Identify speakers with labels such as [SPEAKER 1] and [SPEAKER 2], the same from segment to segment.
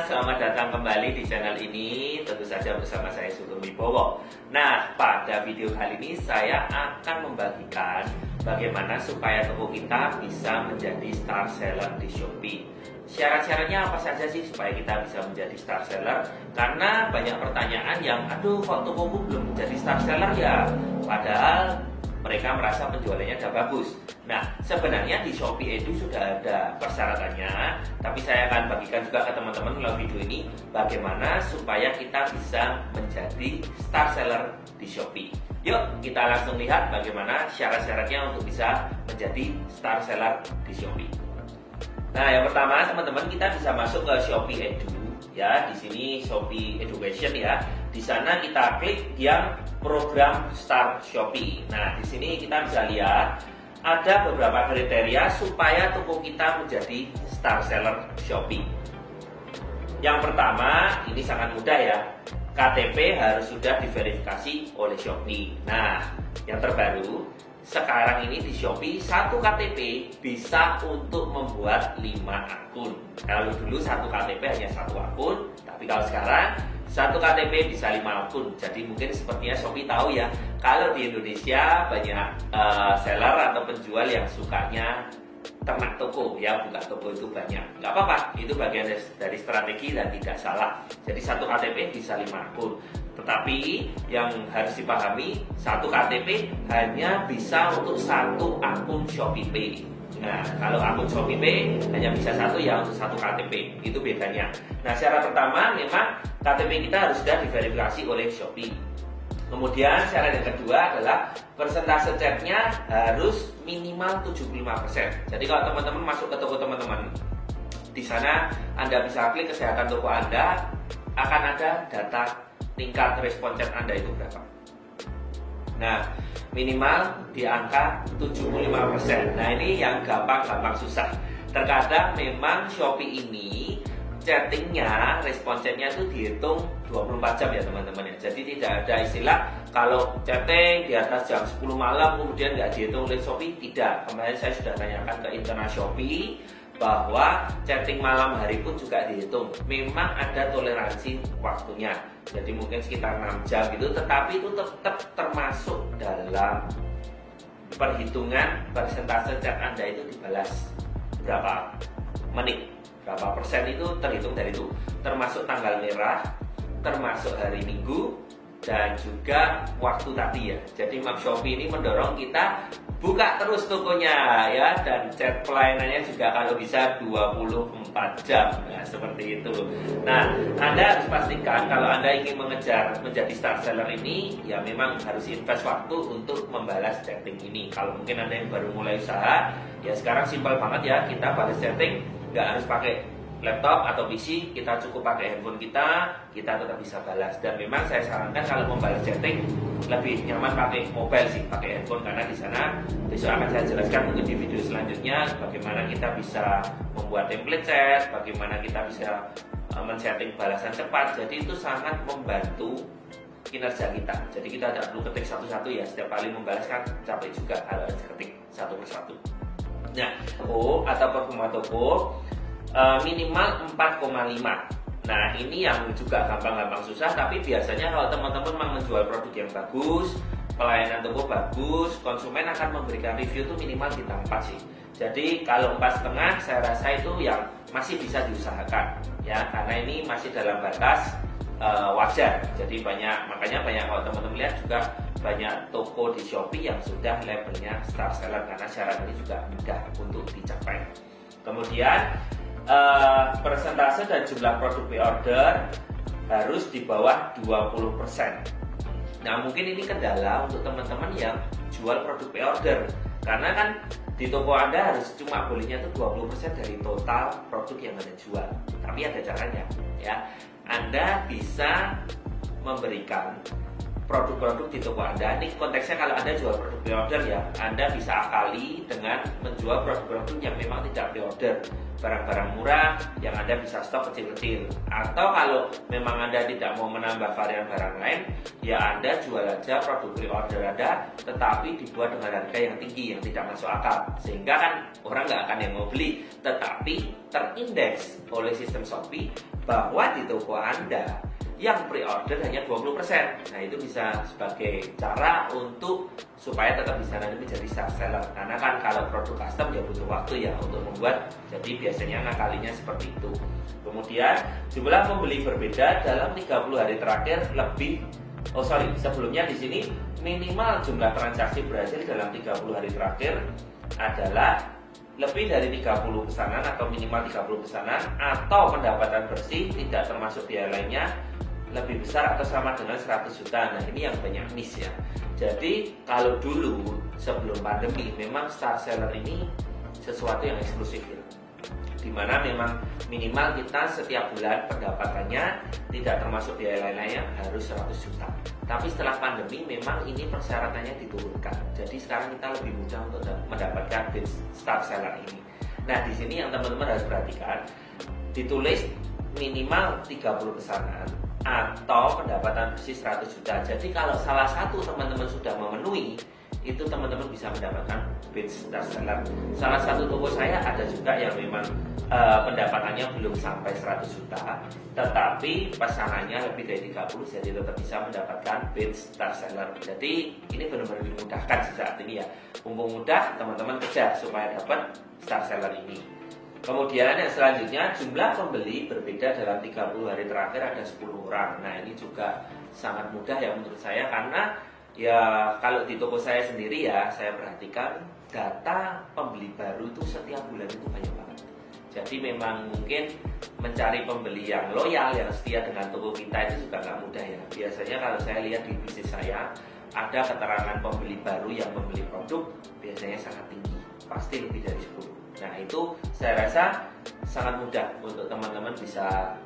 [SPEAKER 1] selamat datang kembali di channel ini. Tentu saja bersama saya Sugeng Wibowo. Nah, pada video kali ini saya akan membagikan bagaimana supaya toko kita bisa menjadi star seller di Shopee. Syarat-syaratnya apa saja sih supaya kita bisa menjadi star seller? Karena banyak pertanyaan yang, aduh kok tokoku belum menjadi star seller ya? Padahal mereka merasa penjualannya sudah bagus. Nah, sebenarnya di Shopee Edu sudah ada persyaratannya, tapi saya akan bagikan juga ke teman-teman melalui video ini bagaimana supaya kita bisa menjadi star seller di Shopee. Yuk, kita langsung lihat bagaimana syarat-syaratnya untuk bisa menjadi star seller di Shopee. Nah, yang pertama, teman-teman, kita bisa masuk ke Shopee Edu. Ya, di sini Shopee Education ya. Di sana kita klik yang program Start Shopee. Nah, di sini kita bisa lihat ada beberapa kriteria supaya toko kita menjadi star seller Shopee. Yang pertama, ini sangat mudah ya. KTP harus sudah diverifikasi oleh Shopee. Nah, yang terbaru, sekarang ini di Shopee satu KTP bisa untuk membuat 5 akun. Kalau dulu satu KTP hanya satu akun, tapi kalau sekarang satu KTP bisa 5 akun. Jadi mungkin sepertinya Shopee tahu ya, kalau di Indonesia banyak seller atau penjual yang sukanya ternak toko ya, buka toko itu banyak. Nggak apa-apa, itu bagian dari strategi dan tidak salah. Jadi satu KTP bisa 5 akun. Tetapi yang harus dipahami, satu KTP hanya bisa untuk satu akun Shopee Pay. Nah, kalau akun Shopee Pay hanya bisa satu ya untuk satu KTP, itu bedanya. Nah, syarat pertama memang KTP kita harus sudah diverifikasi oleh Shopee. Kemudian syarat yang kedua adalah persentase chatnya harus minimal 75%. Jadi kalau teman-teman masuk ke toko teman-teman, di sana Anda bisa klik kesehatan toko Anda, akan ada data tingkat respon chat Anda itu berapa. Nah, minimal di angka 75%. Nah, ini yang gampang susah. Terkadang memang Shopee ini chattingnya, respon chatnya itu dihitung 24 jam ya teman-teman ya. Jadi tidak ada istilah kalau chatting di atas jam 10 malam kemudian nggak dihitung oleh Shopee, tidak. Kemarin saya sudah tanyakan ke internal Shopee bahwa chatting malam hari pun juga dihitung. Memang ada toleransi waktunya. Jadi mungkin sekitar 6 jam gitu, tetapi itu tetap termasuk dalam perhitungan persentase chat Anda itu dibalas berapa menit. Berapa persen itu terhitung dari itu, termasuk tanggal merah, termasuk hari Minggu, dan juga waktu tadi ya. Jadi Map Shopee ini mendorong kita buka terus tokonya ya, dan chat pelayanannya juga kalau bisa 24 jam. Nah, seperti itu. Nah, Anda harus pastikan kalau Anda ingin mengejar menjadi star seller ini, ya memang harus invest waktu untuk membalas chatting ini. Kalau mungkin Anda yang baru mulai usaha, ya sekarang simpel banget ya, kita balas chatting nggak harus pakai laptop atau PC, kita cukup pakai handphone kita tetap bisa balas. Dan memang saya sarankan kalau membalas chatting lebih nyaman pakai mobile sih, pakai handphone, karena di sana besok akan saya jelaskan mungkin di video selanjutnya bagaimana kita bisa membuat template chat, bagaimana kita bisa men-setting balasan cepat. Jadi itu sangat membantu kinerja kita. Jadi kita tidak perlu ketik satu-satu ya, setiap kali membalas kan capek juga kalau harus ketik satu persatu. Nah, toko atau performa toko minimal 4,5. Nah, ini yang juga gampang susah, tapi biasanya kalau teman-teman mau menjual produk yang bagus, pelayanan toko bagus, konsumen akan memberikan review itu minimal bintang 4 sih. Jadi kalau 4,5 saya rasa itu yang masih bisa diusahakan ya, karena ini masih dalam batas wajar. Jadi makanya banyak kalau teman-teman lihat juga banyak toko di Shopee yang sudah labelnya star seller, karena syarat ini juga mudah untuk dicapai. Kemudian persentase dan jumlah produk pre-order harus di bawah 20%. Nah, mungkin ini kendala untuk teman-teman yang jual produk pre-order, karena kan di toko Anda harus cuma bolehnya itu 20% dari total produk yang Anda jual. Tapi ada caranya ya. Anda bisa memberikan produk-produk di toko Anda. Ini konteksnya kalau Anda jual produk pre-order ya, Anda bisa akali dengan menjual produk-produk yang memang tidak pre-order, barang-barang murah yang Anda bisa stok kecil-kecil. Atau kalau memang Anda tidak mau menambah varian barang lain, ya Anda jual aja produk pre-order Anda, tetapi dibuat dengan harga yang tinggi, yang tidak masuk akal. Sehingga kan orang nggak akan yang mau beli, tetapi terindeks oleh sistem Shopee bahwa di toko Anda yang pre-order hanya 20%. Nah, itu bisa sebagai cara untuk supaya tetap bisa nanti menjadi star seller. Karena kan kalau produk custom ya butuh waktu ya untuk membuat. Jadi biasanya ngakalinya seperti itu. Kemudian jumlah pembeli berbeda dalam 30 hari terakhir sebelumnya di sini minimal jumlah transaksi berhasil dalam 30 hari terakhir adalah lebih dari 30 pesanan atau minimal 30 pesanan, atau pendapatan bersih tidak termasuk biaya lainnya lebih besar atau sama dengan 100 juta. Nah, ini yang banyak miss ya. Jadi kalau dulu sebelum pandemi memang star seller ini sesuatu yang eksklusif ya, dimana memang minimal kita setiap bulan pendapatannya tidak termasuk biaya lain-lainnya harus 100 juta. Tapi setelah pandemi memang ini persyaratannya diturunkan. Jadi sekarang kita lebih mudah untuk mendapatkan star seller ini. Nah, di sini yang teman-teman harus perhatikan, ditulis minimal 30 pesanan atau pendapatan bersih 100 juta. Jadi kalau salah satu teman-teman sudah memenuhi, itu teman-teman bisa mendapatkan star seller. Salah satu toko saya ada juga yang memang pendapatannya belum sampai 100 juta, tetapi pesanannya lebih dari 30, jadi tetap bisa mendapatkan star seller. Jadi ini benar-benar dimudahkan saat ini ya. Mumpung mudah, teman-teman kejar supaya dapat star seller ini. Kemudian yang selanjutnya, jumlah pembeli berbeda dalam 30 hari terakhir ada 10 orang. Nah, ini juga sangat mudah ya menurut saya, karena ya kalau di toko saya sendiri ya, saya perhatikan data pembeli baru itu setiap bulan itu banyak banget. Jadi memang mungkin mencari pembeli yang loyal, yang setia dengan toko kita itu juga nggak mudah ya. Biasanya kalau saya lihat di bisnis saya, ada keterangan pembeli baru yang membeli produk biasanya sangat tinggi, pasti lebih dari 10. Nah, itu saya rasa sangat mudah untuk teman-teman bisa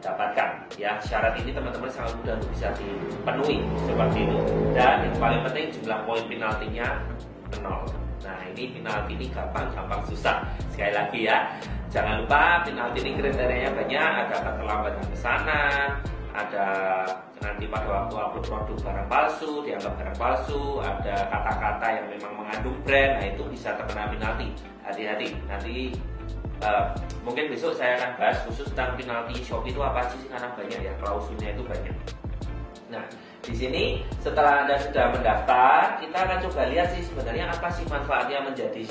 [SPEAKER 1] dapatkan ya. Syarat ini teman-teman sangat mudah untuk bisa dipenuhi seperti itu. Dan yang paling penting jumlah poin penaltinya 0. Nah, ini penalti ini gampang susah. Sekali lagi ya, jangan lupa penalti ini kriterianya banyak. Ada keterlambatan pesanan, ada nanti pada waktu upload produk barang palsu, dianggap barang palsu, ada kata-kata yang memang mengandung brand. Nah, itu bisa terkena penalti. Hati-hati, nanti mungkin besok saya akan bahas khusus tentang penalti Shopee itu apa sih, karena banyak ya, klausulnya itu banyak. Nah, di sini setelah Anda sudah mendaftar, kita akan coba lihat sih sebenarnya apa sih manfaatnya menjadi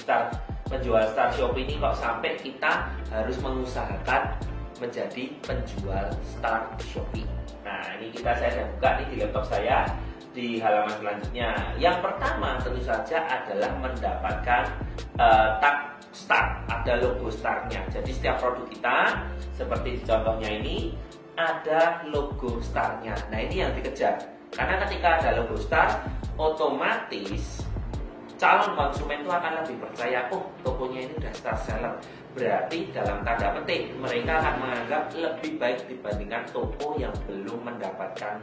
[SPEAKER 1] penjual star Shopee ini, kok sampai kita harus mengusahakan menjadi penjual star Shopee. Nah, ini saya buka nih di laptop saya di halaman selanjutnya. Yang pertama tentu saja adalah mendapatkan tag star, ada logo starnya. Jadi setiap produk kita seperti di contohnya ini ada logo starnya. Nah, ini yang dikejar, karena ketika ada logo star, otomatis calon konsumen itu akan lebih percaya, oh tokonya ini udah star seller, berarti dalam tanda petik mereka akan menganggap lebih baik dibandingkan toko yang belum mendapatkan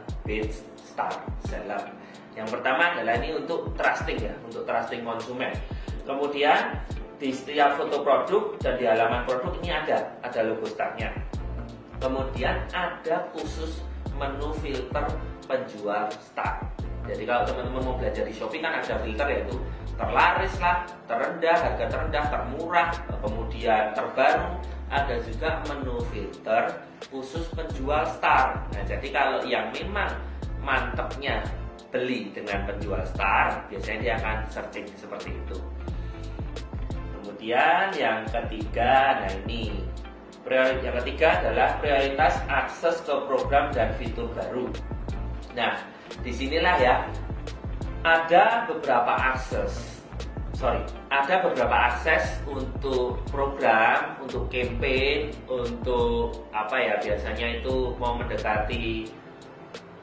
[SPEAKER 1] star seller. Yang pertama adalah ini untuk trusting ya, untuk trusting konsumen. Kemudian di setiap foto produk dan di halaman produk ini ada logo starnya. Kemudian ada khusus menu filter penjual star. Jadi kalau teman-teman mau belajar di Shopee kan ada filter, yaitu terlaris lah, terendah, harga terendah, termurah, kemudian terbaru. Ada juga menu filter khusus penjual star. Nah, jadi kalau yang memang mantepnya beli dengan penjual star, biasanya dia akan searching seperti itu. Kemudian yang ketiga, nah ini yang ketiga adalah prioritas akses ke program dan fitur baru. Nah, disinilah ya ada beberapa akses untuk program, untuk campaign, untuk apa ya, biasanya itu mau mendekati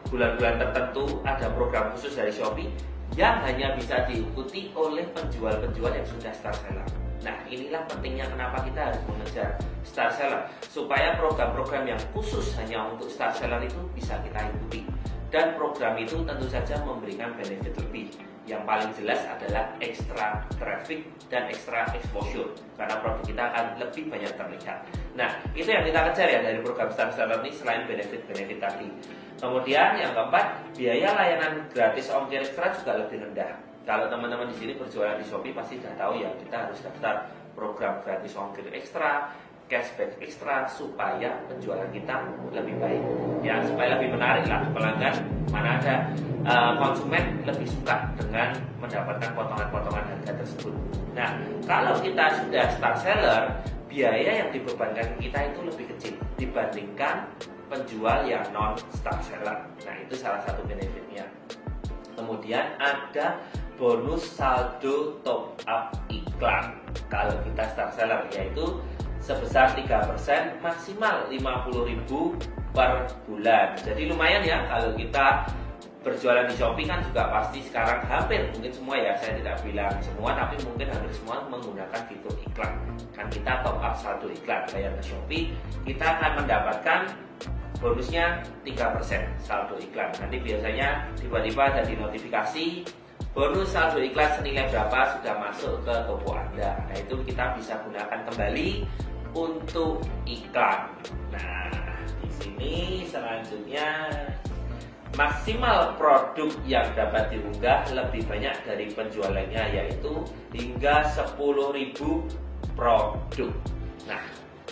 [SPEAKER 1] bulan-bulan tertentu, ada program khusus dari Shopee yang hanya bisa diikuti oleh penjual-penjual yang sudah star seller. Nah, inilah pentingnya kenapa kita harus mengejar star seller, supaya program-program yang khusus hanya untuk star seller itu bisa kita ikuti. dan program itu tentu saja memberikan benefit lebih. Yang paling jelas adalah extra traffic dan extra exposure, karena produk kita akan lebih banyak terlihat. Nah, itu yang kita kejar ya dari program Star Seller ini, selain benefit-benefit tadi. Kemudian yang keempat, biaya layanan gratis ongkir ekstra juga lebih rendah. Kalau teman-teman di sini berjualan di Shopee pasti sudah tahu ya, kita harus daftar program gratis ongkir ekstra, cashback ekstra, supaya penjualan kita lebih baik ya, supaya lebih menarik lah pelanggan. Mana ada konsumen lebih suka dengan mendapatkan potongan-potongan harga tersebut. Nah, kalau kita sudah Star Seller, biaya yang dibebankan kita itu lebih kecil dibandingkan penjual yang non Star Seller. Nah, itu salah satu benefitnya. Kemudian ada bonus saldo top up iklan kalau kita Star Seller, yaitu sebesar 3%, maksimal 50.000 per bulan. Jadi lumayan ya, kalau kita berjualan di Shopee kan juga pasti sekarang hampir mungkin semua ya, saya tidak bilang semua tapi mungkin hampir semua menggunakan fitur iklan. Kan kita top up saldo iklan, bayar ke Shopee, kita akan mendapatkan bonusnya 3% saldo iklan. Nanti biasanya tiba-tiba ada di notifikasi bonus saldo iklan senilai berapa sudah masuk ke toko Anda. Nah, itu kita bisa gunakan kembali untuk iklan. Nah, di sini selanjutnya maksimal produk yang dapat diunggah lebih banyak dari penjualannya, yaitu hingga 10.000 produk. Nah,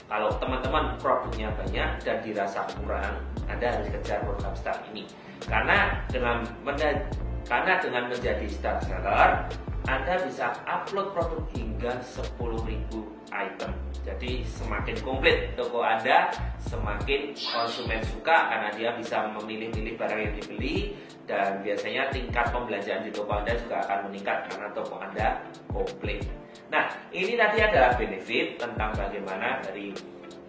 [SPEAKER 1] kalau teman-teman produknya banyak dan dirasa kurang, Anda harus kejar program Star ini. Karena dengan menjadi Star Seller, Anda bisa upload produk hingga 10.000 item. Jadi semakin komplit toko Anda, semakin konsumen suka karena dia bisa memilih-milih barang yang dibeli, dan biasanya tingkat pembelanjaan di toko Anda juga akan meningkat karena toko Anda komplit. Nah, ini tadi adalah benefit tentang bagaimana dari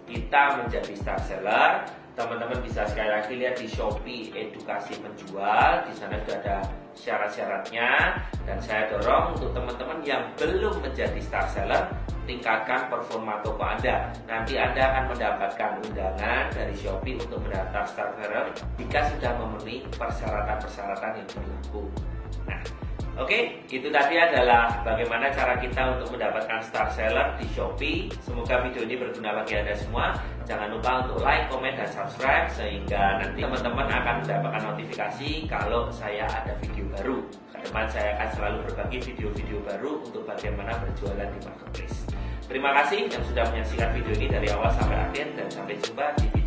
[SPEAKER 1] kita menjadi Star Seller. Teman-teman bisa sekali lagi lihat di Shopee edukasi penjual, di sana sudah ada syarat-syaratnya, dan saya dorong untuk teman-teman yang belum menjadi Star Seller, tingkatkan performa toko Anda. Nanti Anda akan mendapatkan undangan dari Shopee untuk mendaftar Star Seller jika sudah memenuhi persyaratan-persyaratan yang berlaku. Nah, oke, itu tadi adalah bagaimana cara kita untuk mendapatkan Star Seller di Shopee. Semoga video ini berguna bagi Anda semua. Jangan lupa untuk like, komen, dan subscribe, sehingga nanti teman-teman akan mendapatkan notifikasi kalau saya ada video baru. Ke depan saya akan selalu berbagi video-video baru untuk bagaimana berjualan di marketplace. Terima kasih yang sudah menyaksikan video ini dari awal sampai akhir, dan sampai jumpa di video